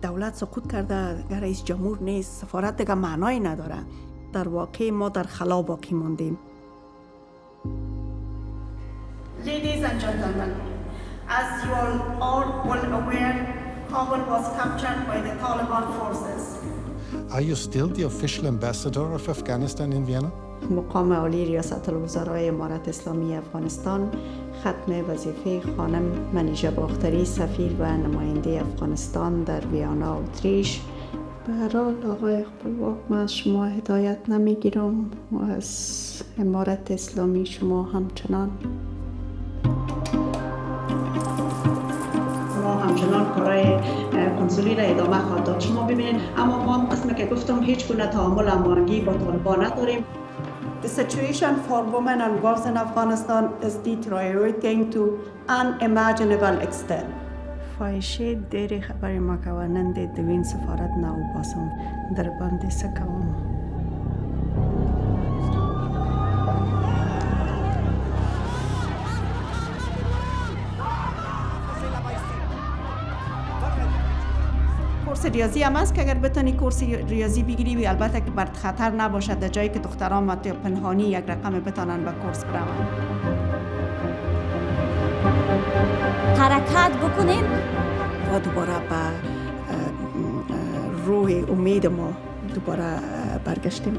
دولت سقوط کرده، رئیس جمهور نیست، سفارت دیگه معنایی نداره. در واقع ما در خلا باقی موندیم. Ladies and gentlemen, as you are all well aware, Kabul was captured by the Taliban forces. Are you still the official ambassador of Afghanistan in Vienna? مقام عالی ریاست الوزرای امارت اسلامی افغانستان ختم وظیفه خانم منیژه باختری سفیر و نماینده افغانستان در ویانا اتریش. به هر حال آقای خپلواک، من از شما هدایت نمیگیرم و از امارت اسلامی شما همچنان کارهای کنسولی را ادامه خواهد داد. شما ببینید، اما ما قسمی که گفتم هیچ گونه تعامل هماهنگی با طالبان نداریم. The situation for women and girls in Afghanistan is deteriorating to unimaginable extent. فایشه دیر خبری ما که ننده دوین سفارت نو باسم در بند سکوم. کورس ریاضی هم هست که اگر بتونی کورس ریاضی بگیری و البته که برد خطر نباشد، در جایی که دختران مطیع پنهانی یک رقم بتانن به کورس برون. حرکت بکنیم و دوباره به روح امید ما دوباره برگشتیم.